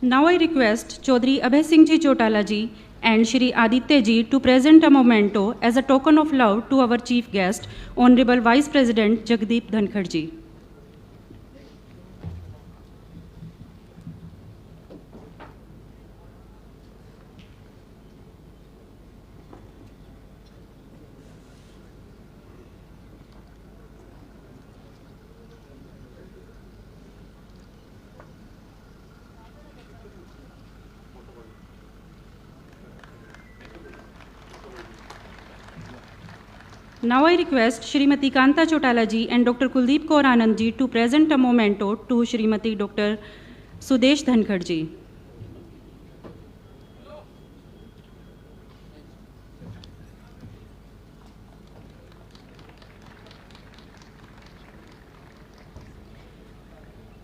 Now I request Chaudhry Abhay Singh Ji Chotala ji and Shri Aditya ji to present a memento as a token of love to our chief guest, Honorable Vice President Jagdeep Dhankar ji. Now I request Srimati Kanta Chotala ji and Dr. Kuldeep Kaur Anand ji to present a memento to Srimati Dr. Sudesh Dhankar ji.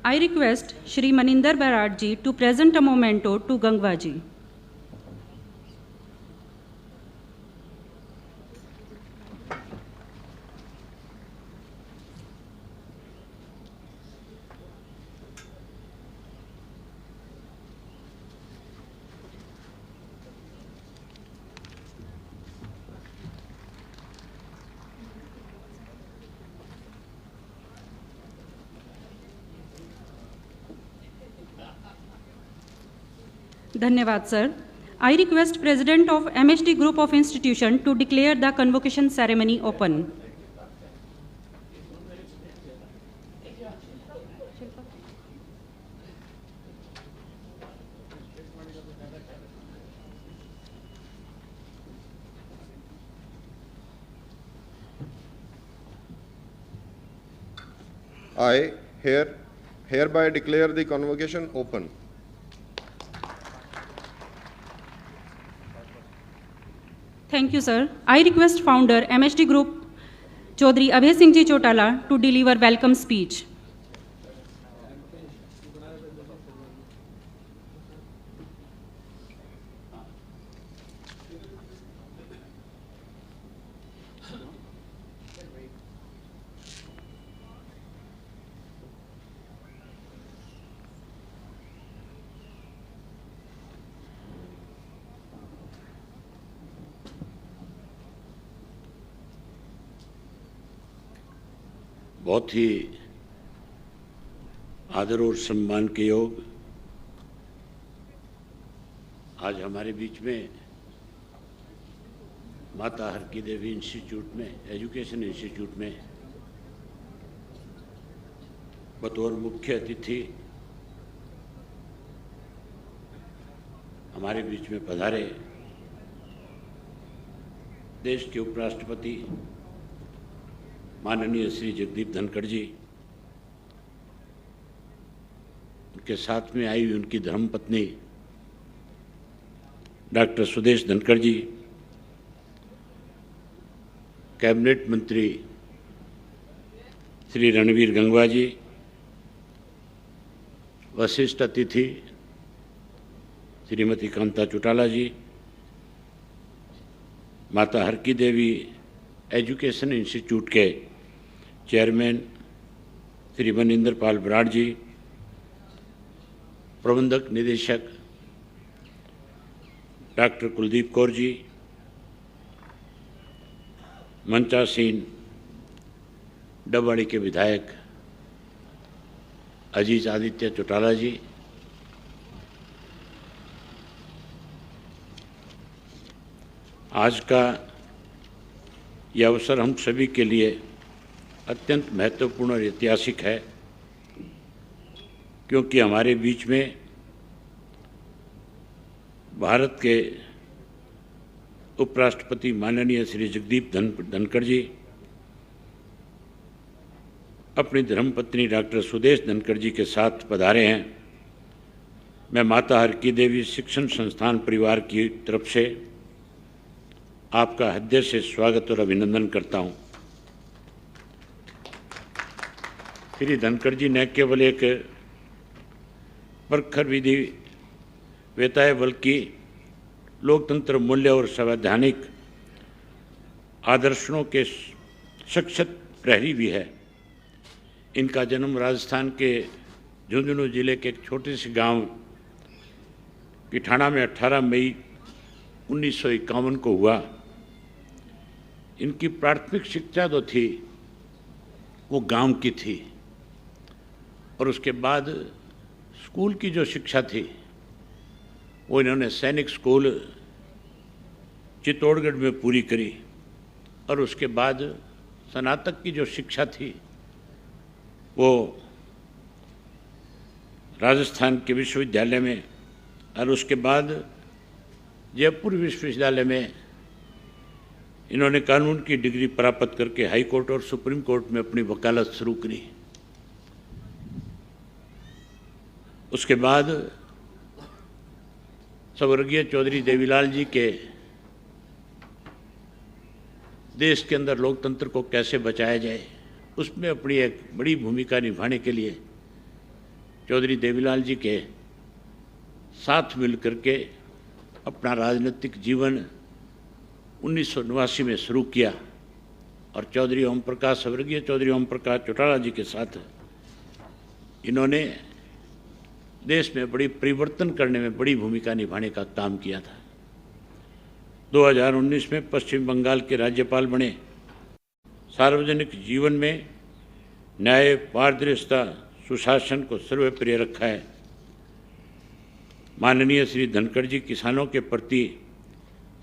I request Shri Maninder Barad ji to present a memento to Gangwa ji. Dhanyavad, sir. I request President of MHD Group of Institution to declare the convocation ceremony open. I hereby declare the convocation open. Thank you, sir. I request founder MHD Group Chaudhry Abhay Singh Ji Chotala to deliver welcome speech. बहुत ही आदर और सम्मान के योग आज हमारे बीच में माता हर की देवी इंस्टीट्यूट में, एजुकेशन इंस्टीट्यूट में बतौर मुख्य अतिथि हमारे बीच में पधारे देश के उपराष्ट्रपति माननीय श्री जगदीप धनखड़ जी, उनके साथ में आई हुई उनकी धर्मपत्नी डॉक्टर सुदेश धनखड़ जी, कैबिनेट मंत्री श्री रणवीर गंगवा जी, वशिष्ठ अतिथि श्रीमती कांता चौटाला जी, माता हर की देवी एजुकेशन इंस्टीट्यूट के चेयरमैन श्री मनिंदर पाल बराड़ जी, प्रबंधक निदेशक डॉक्टर कुलदीप कौर जी, मंचासीन डबवाड़ी के विधायक अजीज आदित्य चौटाला जी, आज का यह अवसर हम सभी के लिए अत्यंत महत्वपूर्ण और ऐतिहासिक है, क्योंकि हमारे बीच में भारत के उपराष्ट्रपति माननीय श्री जगदीप धनखड़ जी अपनी धर्मपत्नी डॉक्टर सुदेश धनखड़ जी के साथ पधारे हैं। मैं माता हर की देवी शिक्षण संस्थान परिवार की तरफ से आपका हृदय से स्वागत और अभिनंदन करता हूं। श्री धनखड़ जी न केवल एक प्रखर विधि वेता है, बल्कि लोकतंत्र मूल्य और संवैधानिक आदर्शों के सशक्त प्रहरी भी है। इनका जन्म राजस्थान के झुंझुनू जिले के एक छोटे से गांव पिठाना में 18 मई 1951 को हुआ। इनकी प्राथमिक शिक्षा जो थी वो गांव की थी और उसके बाद स्कूल की जो शिक्षा थी वो इन्होंने सैनिक स्कूल चित्तौड़गढ़ में पूरी करी और उसके बाद स्नातक की जो शिक्षा थी वो राजस्थान के विश्वविद्यालय में और उसके बाद जयपुर विश्वविद्यालय में इन्होंने कानून की डिग्री प्राप्त करके हाई कोर्ट और सुप्रीम कोर्ट में अपनी वकालत शुरू करी। उसके बाद स्वर्गीय चौधरी देवीलाल जी के देश के अंदर लोकतंत्र को कैसे बचाया जाए उसमें अपनी एक बड़ी भूमिका निभाने के लिए चौधरी देवीलाल जी के साथ मिलकर के अपना राजनीतिक जीवन 1989 में शुरू किया और चौधरी ओम प्रकाश स्वर्गीय चौधरी ओम प्रकाश चौटाला जी के साथ इन्होंने देश में बड़ी परिवर्तन करने में बड़ी भूमिका निभाने का काम किया था। 2019 में पश्चिम बंगाल के राज्यपाल बने। सार्वजनिक जीवन में न्याय, पारदर्शिता, सुशासन को सर्वप्रिय रखा है। माननीय श्री धनखड़ जी किसानों के प्रति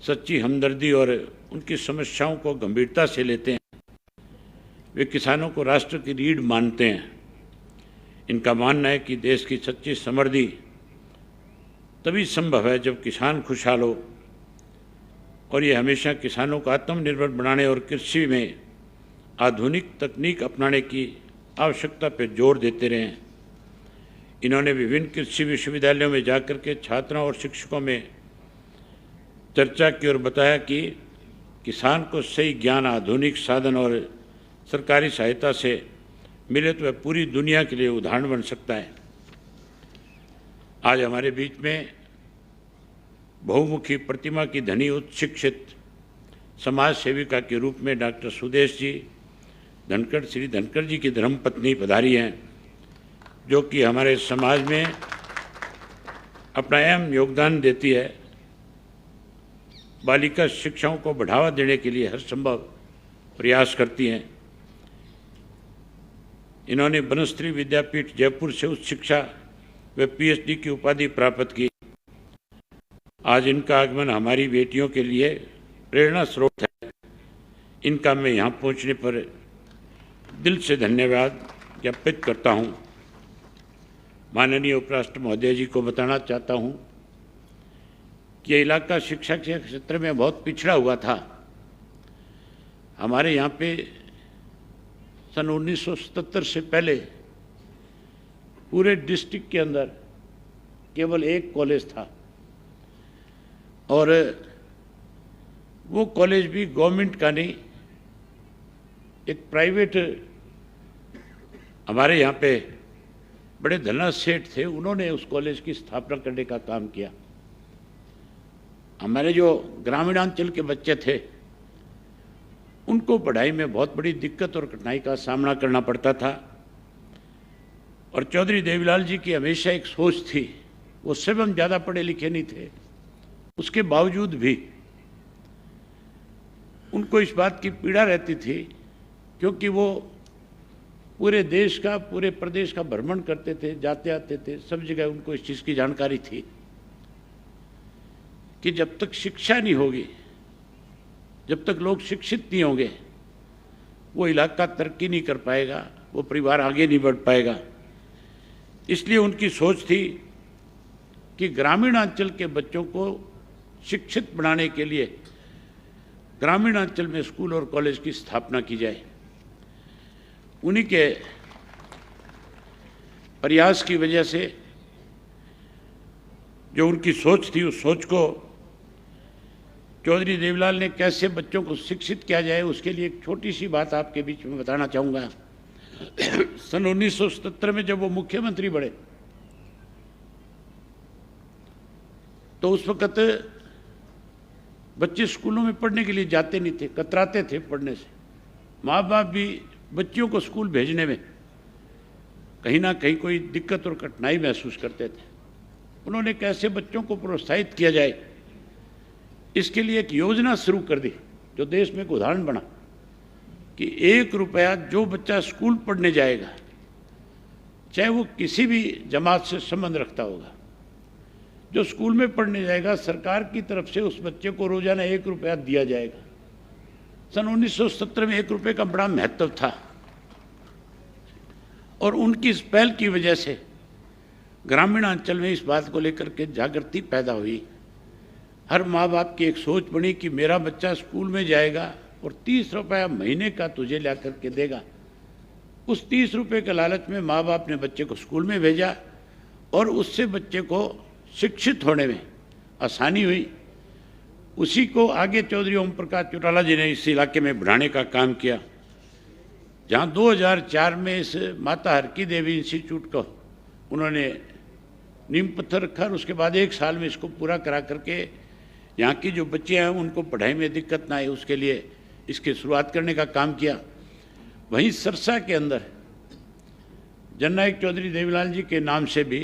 सच्ची हमदर्दी और उनकी समस्याओं को गंभीरता से लेते हैं। वे किसानों को राष्ट्र की रीढ़ मानते हैं। इनका मानना है कि देश की सच्ची समृद्धि तभी संभव है जब किसान खुशहाल हो और ये हमेशा किसानों को आत्मनिर्भर बनाने और कृषि में आधुनिक तकनीक अपनाने की आवश्यकता पर जोर देते रहे। इन्होंने विभिन्न कृषि विश्वविद्यालयों में जाकर के छात्रों और शिक्षकों में चर्चा की और बताया कि किसान को सही ज्ञान, आधुनिक साधन और सरकारी सहायता से मिले तो वह पूरी दुनिया के लिए उदाहरण बन सकता है। आज हमारे बीच में बहुमुखी प्रतिमा की धनी उच्च शिक्षित समाज सेविका के रूप में डॉक्टर सुदेश जी धनखड़, श्री धनखड़ जी की धर्मपत्नी पधारी हैं, जो कि हमारे समाज में अपना अहम योगदान देती है। बालिका शिक्षाओं को बढ़ावा देने के लिए हर संभव प्रयास करती हैं। इन्होंने बनस्त्री विद्यापीठ जयपुर से उच्च शिक्षा व पीएचडी की उपाधि प्राप्त की। आज इनका आगमन हमारी बेटियों के लिए प्रेरणा स्रोत है। इनका मैं यहाँ पहुँचने पर दिल से धन्यवाद ज्ञापित करता हूँ। माननीय उपराष्ट्रपति महोदय जी को बताना चाहता हूँ कि ये इलाका शिक्षा के क्षेत्र में बहुत पिछड़ा हुआ था। हमारे यहाँ पे सन 1977 से पहले पूरे डिस्ट्रिक्ट के अंदर केवल एक कॉलेज था और वो कॉलेज भी गवर्नमेंट का नहीं, एक प्राइवेट, हमारे यहाँ पे बड़े धनराज सेठ थे, उन्होंने उस कॉलेज की स्थापना करने का काम किया। हमारे जो ग्रामीणांचल के बच्चे थे उनको पढ़ाई में बहुत बड़ी दिक्कत और कठिनाई का सामना करना पड़ता था और चौधरी देवीलाल जी की हमेशा एक सोच थी, वो स्वयं ज़्यादा पढ़े लिखे नहीं थे, उसके बावजूद भी उनको इस बात की पीड़ा रहती थी क्योंकि वो पूरे देश का, पूरे प्रदेश का भ्रमण करते थे, जाते आते थे, सब जगह उनको इस चीज़ की जानकारी थी कि जब तक शिक्षा नहीं होगी, जब तक लोग शिक्षित नहीं होंगे, वो इलाका तरक्की नहीं कर पाएगा, वो परिवार आगे नहीं बढ़ पाएगा। इसलिए उनकी सोच थी कि ग्रामीण अंचल के बच्चों को शिक्षित बनाने के लिए ग्रामीण अंचल में स्कूल और कॉलेज की स्थापना की जाए। उन्हीं के प्रयास की वजह से जो उनकी सोच थी, उस सोच को चौधरी देवीलाल ने कैसे बच्चों को शिक्षित किया जाए, उसके लिए एक छोटी सी बात आपके बीच में बताना चाहूँगा। सन 1977 में जब वो मुख्यमंत्री बने तो उस वक़्त बच्चे स्कूलों में पढ़ने के लिए जाते नहीं थे, कतराते थे पढ़ने से। माँ बाप भी बच्चियों को स्कूल भेजने में कहीं ना कहीं कोई दिक्कत और कठिनाई महसूस करते थे। उन्होंने कैसे बच्चों को प्रोत्साहित किया जाए, इसके लिए एक योजना शुरू कर दी जो देश में एक उदाहरण बना कि 1 रुपया जो बच्चा स्कूल पढ़ने जाएगा, चाहे वो किसी भी जमात से संबंध रखता होगा, जो स्कूल में पढ़ने जाएगा, सरकार की तरफ से उस बच्चे को रोजाना 1 रुपया दिया जाएगा। सन 1970 में 1 रुपये का बड़ा महत्व था और उनकी इस पहल की वजह से ग्रामीण अंचल में इस बात को लेकर के जागृति पैदा हुई। हर माँ बाप की एक सोच बनी कि मेरा बच्चा स्कूल में जाएगा और 30 रुपया महीने का तुझे ला करके देगा। उस 30 रुपये के लालच में माँ बाप ने बच्चे को स्कूल में भेजा और उससे बच्चे को शिक्षित होने में आसानी हुई। उसी को आगे चौधरी ओम प्रकाश चौटाला जी ने इस इलाके में बढ़ाने का काम किया, जहाँ 2004 में इस माता हरकी देवी इंस्टीट्यूट को उन्होंने नींव पत्थर रखा और उसके बाद 1 साल में इसको पूरा करा करके यहाँ की जो बच्चे हैं उनको पढ़ाई में दिक्कत ना आए उसके लिए इसकी शुरुआत करने का काम किया। वहीं सरसा के अंदर जननायक चौधरी देवीलाल जी के नाम से भी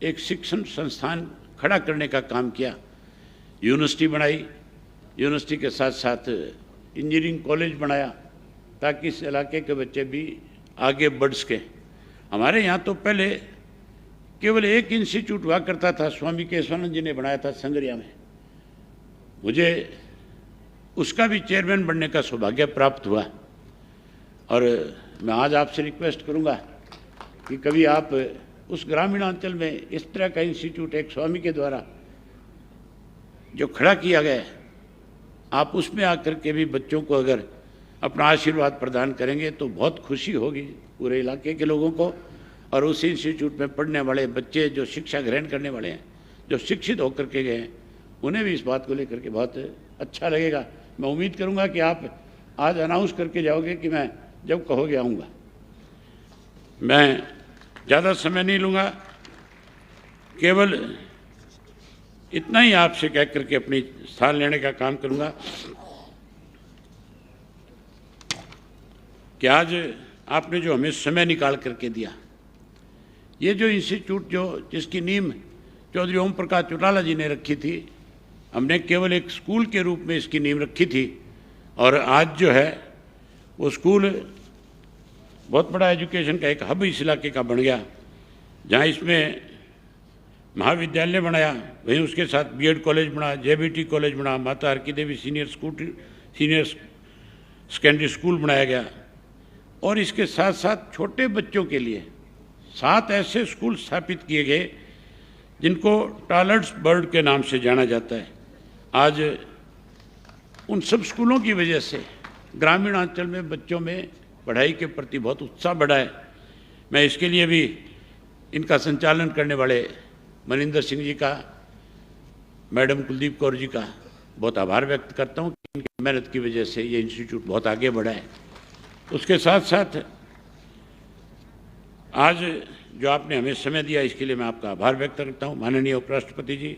एक शिक्षण संस्थान खड़ा करने का काम किया। यूनिवर्सिटी बनाई, यूनिवर्सिटी के साथ साथ इंजीनियरिंग कॉलेज बनाया ताकि इस इलाके के बच्चे भी आगे बढ़ सकें। हमारे यहाँ तो पहले केवल एक इंस्टीट्यूट हुआ करता था, स्वामी केशवानंद जी ने बनाया था संगरिया में। मुझे उसका भी चेयरमैन बनने का सौभाग्य प्राप्त हुआ और मैं आज आपसे रिक्वेस्ट करूंगा कि कभी आप उस ग्रामीण अंचल में इस तरह का इंस्टीट्यूट एक स्वामी के द्वारा जो खड़ा किया गया है, आप उसमें आकर के भी बच्चों को अगर अपना आशीर्वाद प्रदान करेंगे तो बहुत खुशी होगी पूरे इलाके के लोगों को। और उस इंस्टीट्यूट में पढ़ने वाले बच्चे जो शिक्षा ग्रहण करने वाले हैं, जो शिक्षित होकर के गए हैं, उन्हें भी इस बात को लेकर के बहुत अच्छा लगेगा। मैं उम्मीद करूंगा कि आप आज अनाउंस करके जाओगे कि मैं जब कहोगे आऊँगा। मैं ज़्यादा समय नहीं लूँगा, केवल इतना ही आपसे कह करके अपनी स्थान लेने का काम करूँगा कि आज आपने जो हमें समय निकाल करके दिया, ये जो इंस्टीट्यूट जिसकी नींव चौधरी ओम प्रकाश चौटाला जी ने रखी थी, हमने केवल एक स्कूल के रूप में इसकी नींव रखी थी और आज जो है वो स्कूल बहुत बड़ा एजुकेशन का एक हब इस इलाके का बन गया, जहाँ इसमें महाविद्यालय बनाया, वहीं उसके साथ बीएड कॉलेज बना, जेबीटी कॉलेज बना, माता हरकी देवी सीनियर सेकेंडरी स्कूल बनाया गया और इसके साथ साथ छोटे बच्चों के लिए 7 ऐसे स्कूल स्थापित किए गए जिनको टॉलर्ड्स बर्ड के नाम से जाना जाता है। आज उन सब स्कूलों की वजह से ग्रामीण अंचल में बच्चों में पढ़ाई के प्रति बहुत उत्साह बढ़ा है। मैं इसके लिए भी इनका संचालन करने वाले मनिंदर सिंह जी का, मैडम कुलदीप कौर जी का बहुत आभार व्यक्त करता हूँ कि इनकी मेहनत की वजह से ये इंस्टीट्यूट बहुत आगे बढ़ा है। उसके साथ साथ आज जो आपने हमें समय दिया इसके लिए मैं आपका आभार व्यक्त करता हूँ। माननीय उपराष्ट्रपति जी,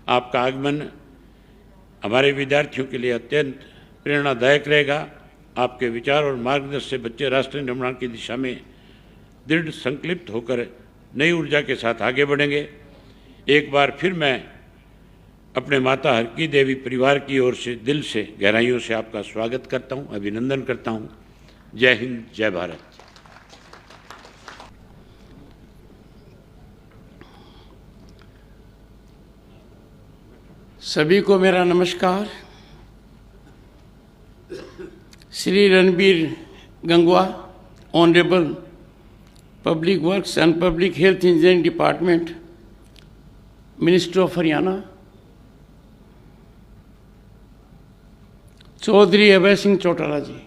आपका आगमन हमारे विद्यार्थियों के लिए अत्यंत प्रेरणादायक रहेगा। आपके विचार और मार्गदर्शन से बच्चे राष्ट्र निर्माण की दिशा में दृढ़ संकल्पित होकर नई ऊर्जा के साथ आगे बढ़ेंगे। एक बार फिर मैं अपने माता हरकी देवी परिवार की ओर से दिल से गहराइयों से आपका स्वागत करता हूं, अभिनंदन करता हूं। जय हिंद, जय भारत। सभी को मेरा नमस्कार। Shri Ranbir Gangwa, honourable public works and public health engineering department, minister of Haryana, Chaudhary Abhay Singh Chautala ji,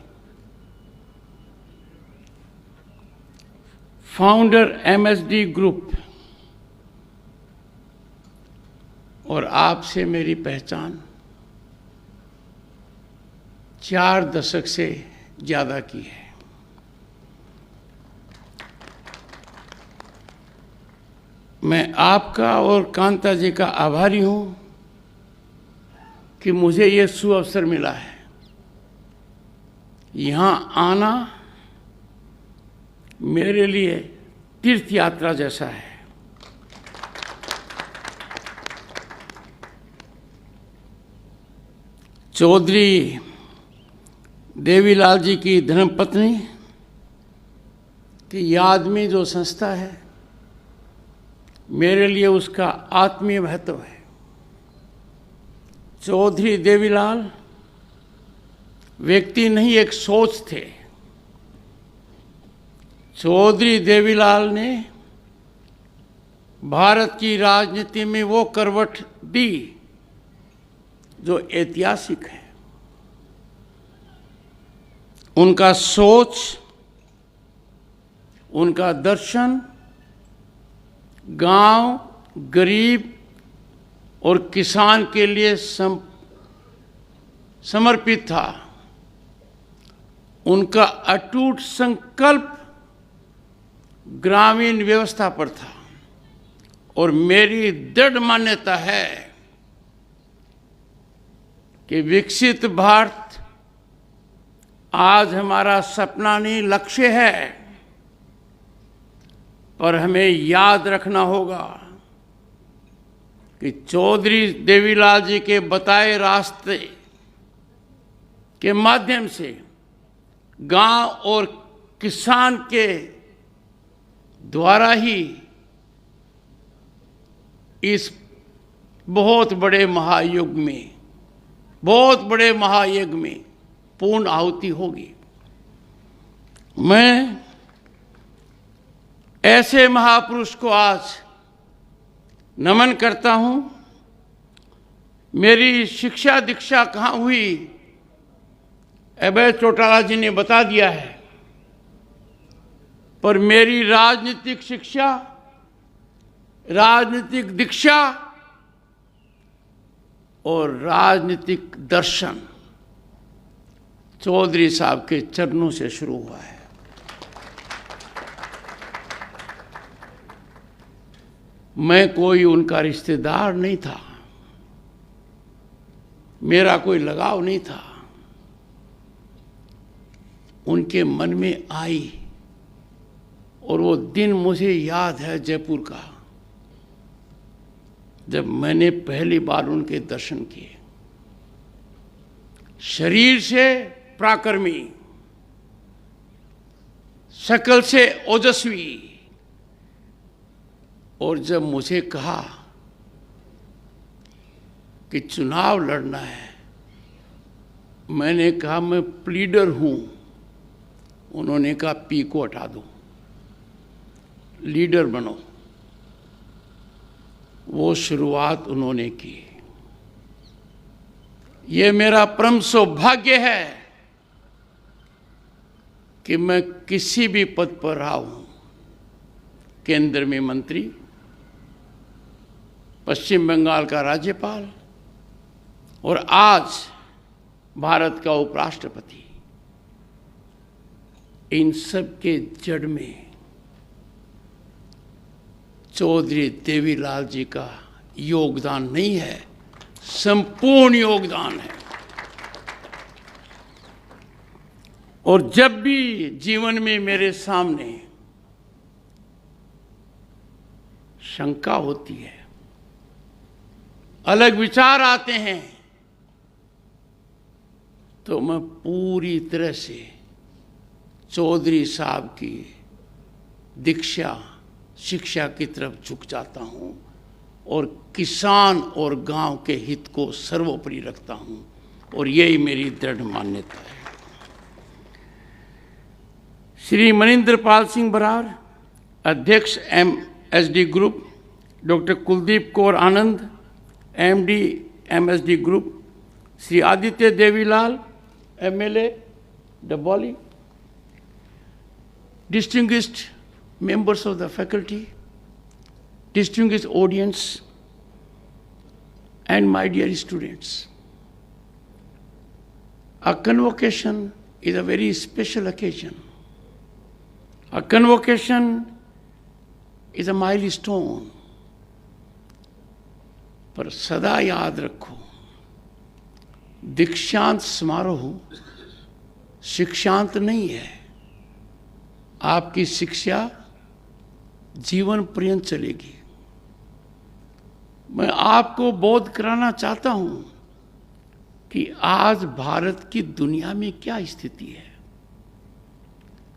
founder MSD group, और आपसे मेरी पहचान 4 दशक से ज़्यादा की है। मैं आपका और कांता जी का आभारी हूँ कि मुझे ये सुअवसर मिला है। यहाँ आना मेरे लिए तीर्थ यात्रा जैसा है। चौधरी देवीलाल जी की धर्मपत्नी की याद में जो संस्था है, मेरे लिए उसका आत्मीय महत्व है। चौधरी देवीलाल व्यक्ति नहीं, एक सोच थे। चौधरी देवीलाल ने भारत की राजनीति में वो करवट दी जो ऐतिहासिक है। उनका सोच, उनका दर्शन गांव, गरीब और किसान के लिए समर्पित था। उनका अटूट संकल्प ग्रामीण व्यवस्था पर था और मेरी दृढ़ मान्यता है कि विकसित भारत आज हमारा सपना नहीं, लक्ष्य है। पर हमें याद रखना होगा कि चौधरी देवीलाल जी के बताए रास्ते के माध्यम से गांव और किसान के द्वारा ही इस बहुत बड़े महायुग में पूर्ण आहुति होगी। मैं ऐसे महापुरुष को आज नमन करता हूं। मेरी शिक्षा दीक्षा कहाँ हुई, अभय चौटाला जी ने बता दिया है, पर मेरी राजनीतिक शिक्षा, राजनीतिक दीक्षा और राजनीतिक दर्शन चौधरी साहब के चरणों से शुरू हुआ है। मैं कोई उनका रिश्तेदार नहीं था, मेरा कोई लगाव नहीं था। उनके मन में आई और वो दिन मुझे याद है जयपुर का, जब मैंने पहली बार उनके दर्शन किए। शरीर से पराक्रमी, शकल से ओजस्वी, और जब मुझे कहा कि चुनाव लड़ना है, मैंने कहा मैं प्लीडर हूं। उन्होंने कहा पी को हटा दो, लीडर बनो। वो शुरुआत उन्होंने की। ये मेरा परम सौभाग्य है कि मैं किसी भी पद पर रहा हूं, केंद्र में मंत्री, पश्चिम बंगाल का राज्यपाल और आज भारत का उपराष्ट्रपति। इन सब के जड़ में चौधरी देवीलाल जी का योगदान नहीं है, संपूर्ण योगदान है। और जब भी जीवन में मेरे सामने शंका होती है, अलग विचार आते हैं, तो मैं पूरी तरह से चौधरी साहब की दीक्षा, शिक्षा की तरफ झुक जाता हूं और किसान और गांव के हित को सर्वोपरि रखता हूं, और यही मेरी दृढ़ मान्यता है। श्री मनिंदर पाल सिंह बरार, अध्यक्ष MSD group, doctor Kuldeep Kaur Anand, MD MSD group, Shri Aditya Devilal, MLA Dabauli, distinguished members of the faculty, distinguished audience, and my dear students. A convocation is a very special occasion. A convocation is a milestone. पर सदा याद रखो, दीक्षांत समारोह शिक्षांत नहीं है। आपकी शिक्षा जीवन पर्यंत चलेगी। मैं आपको बोध कराना चाहता हूं कि आज भारत की दुनिया में क्या स्थिति है।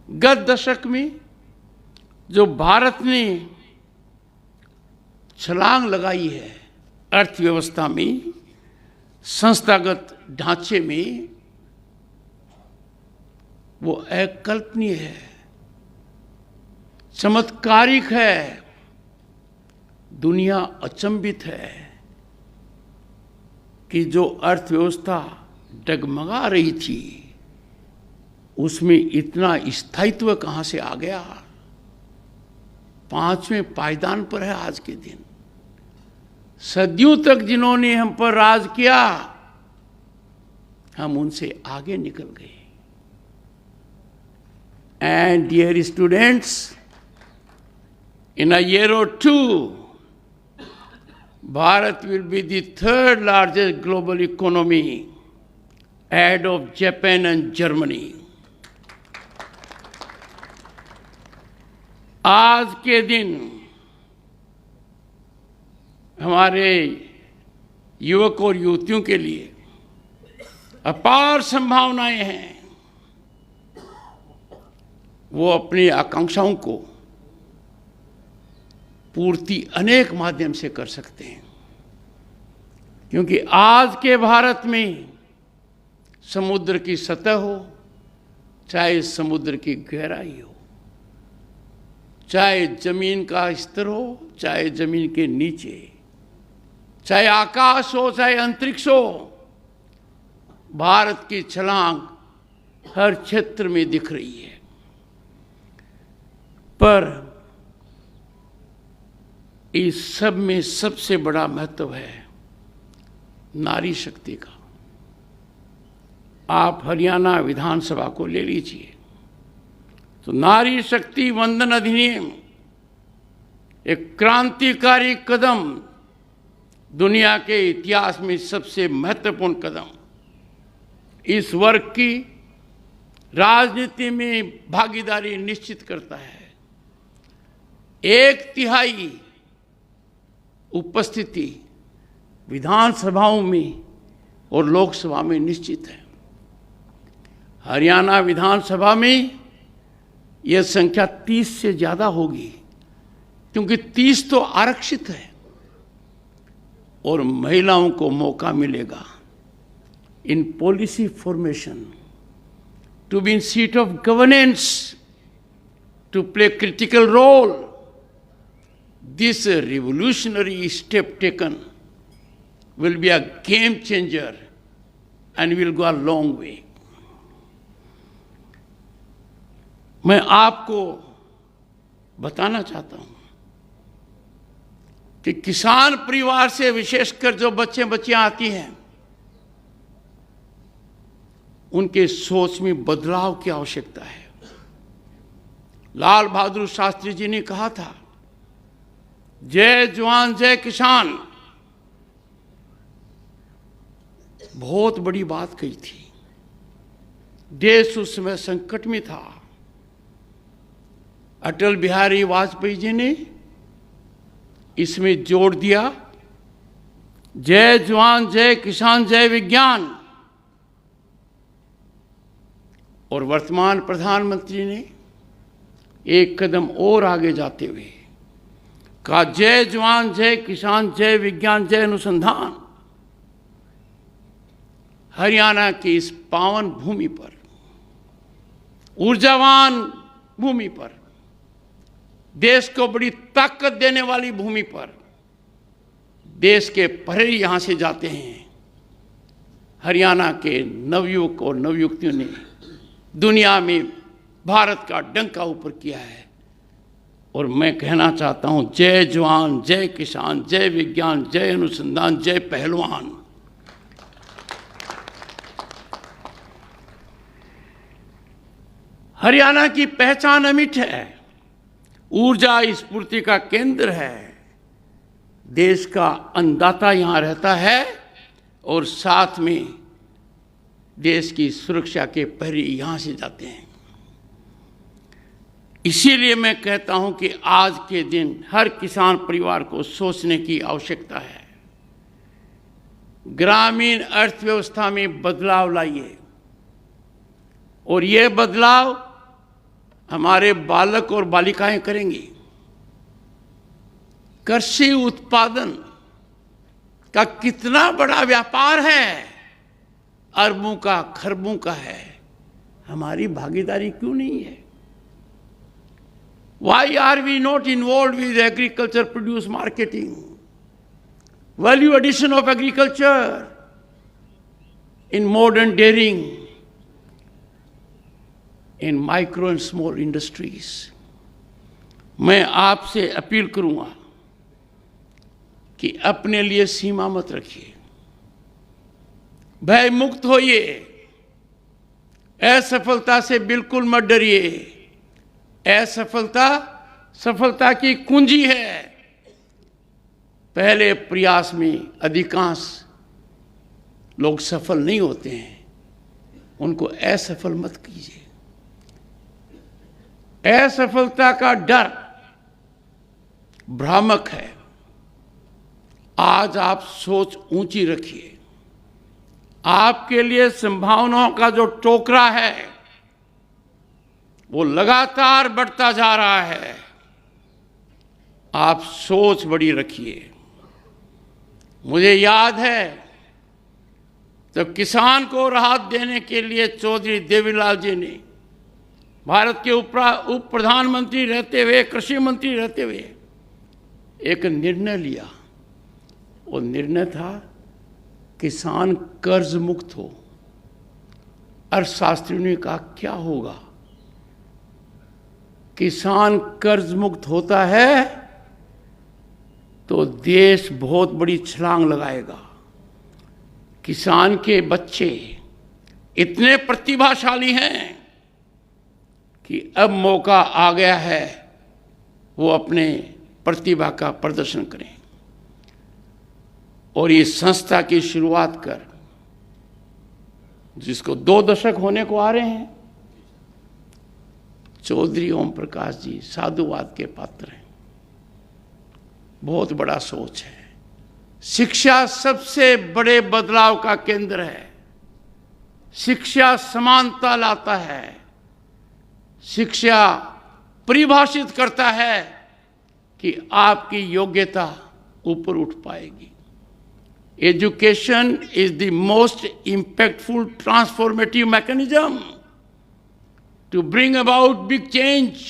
गत दशक में जो भारत ने छलांग लगाई है अर्थव्यवस्था में, संस्थागत ढांचे में, वो अकल्पनीय है, चमत्कारिक है। दुनिया अचंभित है कि जो अर्थव्यवस्था डगमगा रही थी उसमें इतना स्थायित्व कहां से आ गया। 5वें पायदान पर है आज के दिन। सदियों तक जिन्होंने हम पर राज किया, हम उनसे आगे निकल गए। And dear students, in a year or two, Bharat will be the third largest global economy, ahead of Japan and Germany. आज के दिन हमारे युवक और युवतियों के लिए अपार संभावनाएं हैं। वो अपनी आकांक्षाओं को पूर्ति अनेक माध्यम से कर सकते हैं, क्योंकि आज के भारत में समुद्र की सतह हो, चाहे समुद्र की गहराई हो, चाहे जमीन का स्तर हो, चाहे जमीन के नीचे, चाहे आकाश हो, चाहे अंतरिक्ष हो, भारत की छलांग हर क्षेत्र में दिख रही है। पर इस सब में सबसे बड़ा महत्व है नारी शक्ति का। आप हरियाणा विधानसभा को ले लीजिए, तो नारी शक्ति वंदन अधिनियम एक क्रांतिकारी कदम, दुनिया के इतिहास में सबसे महत्वपूर्ण कदम। इस वर्ग की राजनीति में भागीदारी निश्चित करता है। 1/3 उपस्थिति विधानसभाओं में और लोकसभा में निश्चित है। हरियाणा विधानसभा में यह संख्या 30 से ज्यादा होगी, क्योंकि 30 तो आरक्षित है और महिलाओं को मौका मिलेगा in policy formation, to be in seat of governance, to play critical role. This revolutionary step taken will be a game changer and will go a long way. मैं आपको बताना चाहता हूं कि किसान परिवार से विशेषकर जो बच्चियां आती हैं, उनके सोच में बदलाव की आवश्यकता है। लाल बहादुर शास्त्री जी ने कहा था, जय जवान जय किसान। बहुत बड़ी बात कही थी। देश उस समय संकट में था। अटल बिहारी वाजपेयी जी ने इसमें जोड़ दिया, जय जवान जय किसान जय विज्ञान। और वर्तमान प्रधानमंत्री ने एक कदम और आगे जाते हुए कहा, जय जवान जय किसान जय विज्ञान जय अनुसंधान। हरियाणा की इस पावन भूमि पर, ऊर्जावान भूमि पर, देश को बड़ी ताकत देने वाली भूमि पर, देश के प्रहरी यहां से जाते हैं। हरियाणा के नवयुवक और नवयुवतियों ने दुनिया में भारत का डंका ऊपर किया है। और मैं कहना चाहता हूं, जय जवान जय किसान जय विज्ञान जय अनुसंधान जय पहलवान। हरियाणा की पहचान अमिट है, ऊर्जा स्फूर्ति का केंद्र है। देश का अन्नदाता यहां रहता है और साथ में देश की सुरक्षा के प्रहरी यहां से जाते हैं। इसीलिए मैं कहता हूं कि आज के दिन हर किसान परिवार को सोचने की आवश्यकता है। ग्रामीण अर्थव्यवस्था में बदलाव लाइए और ये बदलाव हमारे बालक और बालिकाएं करेंगी। कृषि उत्पादन का कितना बड़ा व्यापार है, अरबों का खरबों का है, हमारी भागीदारी क्यों नहीं है? Why are we not involved with agriculture produce marketing, value addition of agriculture, in modern dairying, in micro and small industries? मैं आपसे अपील करूंगा कि अपने लिए सीमा मत रखिए, भय मुक्त होइए, असफलता से बिल्कुल मत डरिए। असफलता सफलता की कुंजी है। पहले प्रयास में अधिकांश लोग सफल नहीं होते हैं, उनको असफल मत कीजिए। असफलता का डर भ्रामक है। आज आप सोच ऊंची रखिए। आपके लिए संभावनाओं का जो टोकरा है वो लगातार बढ़ता जा रहा है। आप सोच बड़ी रखिए। मुझे याद है जब किसान को राहत देने के लिए चौधरी देवीलाल जी ने भारत के उप प्रधानमंत्री रहते हुए, कृषि मंत्री रहते हुए एक निर्णय लिया। वो निर्णय था किसान कर्ज मुक्त हो। अर्थशास्त्रियों ने कहा क्या होगा? किसान कर्ज मुक्त होता है तो देश बहुत बड़ी छलांग लगाएगा। किसान के बच्चे इतने प्रतिभाशाली हैं कि अब मौका आ गया है वो अपने प्रतिभा का प्रदर्शन करें। और इस संस्था की शुरुआत कर, जिसको 2 दशक होने को आ रहे हैं, चौधरी ओम प्रकाश जी साधुवाद के पात्र हैं। बहुत बड़ा सोच है। शिक्षा सबसे बड़े बदलाव का केंद्र है। शिक्षा समानता लाता है। शिक्षा परिभाषित करता है कि आपकी योग्यता ऊपर उठ पाएगी। Education is the most impactful transformative mechanism to bring about big change,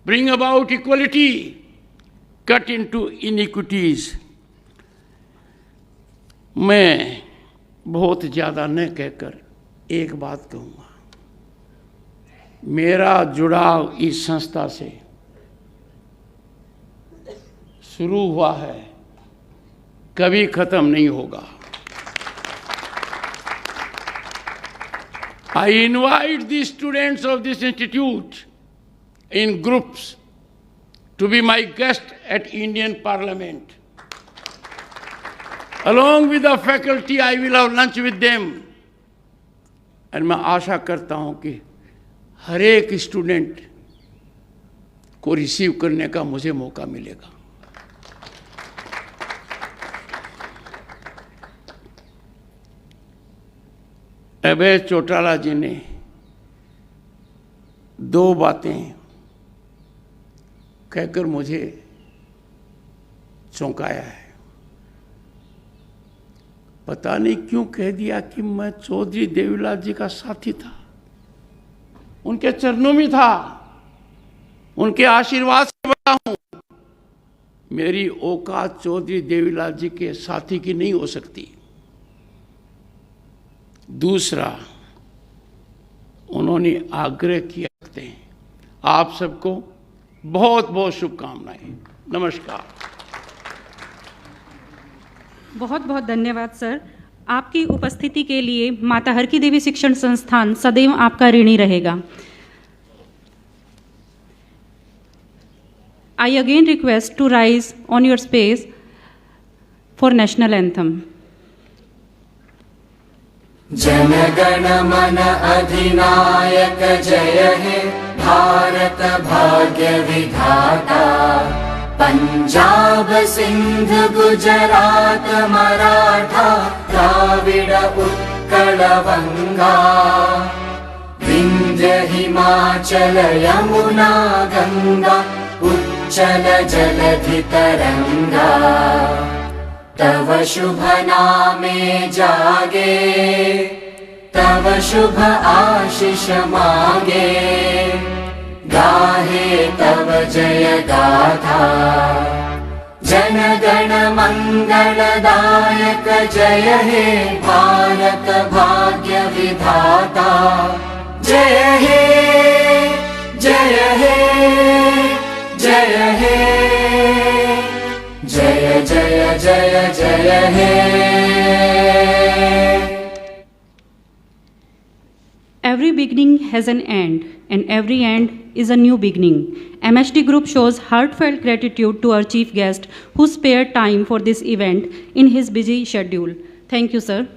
bring about equality, cut into inequities. मैं बहुत ज़्यादा न कहकर एक बात कहूँगा। मेरा जुड़ाव इस संस्था से शुरू हुआ है, कभी ख़त्म नहीं होगा। I invite the students of this institute in groups to be my guest at Indian Parliament. Along with the faculty, I will have lunch with them. और मैं आशा करता हूं कि हर एक स्टूडेंट को रिसीव करने का मुझे मौका मिलेगा। अभय चौटाला जी ने 2 बातें कहकर मुझे चौंकाया है। पता नहीं क्यों कह दिया कि मैं चौधरी देवीलाल जी का साथी था, उनके चरणों में था, उनके आशीर्वाद से बड़ा हूं। मेरी औकात चौधरी देवीलाल जी के साथी की नहीं हो सकती। दूसरा, उन्होंने आग्रह किया करते हैं। आप सबको बहुत बहुत शुभकामनाएं। नमस्कार। बहुत बहुत धन्यवाद सर। आपकी उपस्थिति के लिए माता हर की देवी शिक्षण संस्थान सदैव आपका ऋणी रहेगा। I again request to rise on your space for national anthem. Jana Gana मन अधिनायक जय हे भारत भाग्य विधाता। पंजाब सिंध गुजरात मराठा द्राविड उत्कल बंगा विंध्य हिमाचल यमुना गंगा उच्चल जलधि तरंगा तव शुभ नामे जागे तव शुभ आशीष मांगे गाहे तव जय गाथा जन गण मंगलदायक जय हे भारत भाग्य विधाता जय हे जय हे जय हे जय जय जय जय हे Every beginning has an end, and every end is a new beginning. MHD Group shows heartfelt gratitude to our chief guest who spared time for this event in his busy schedule. Thank you, sir.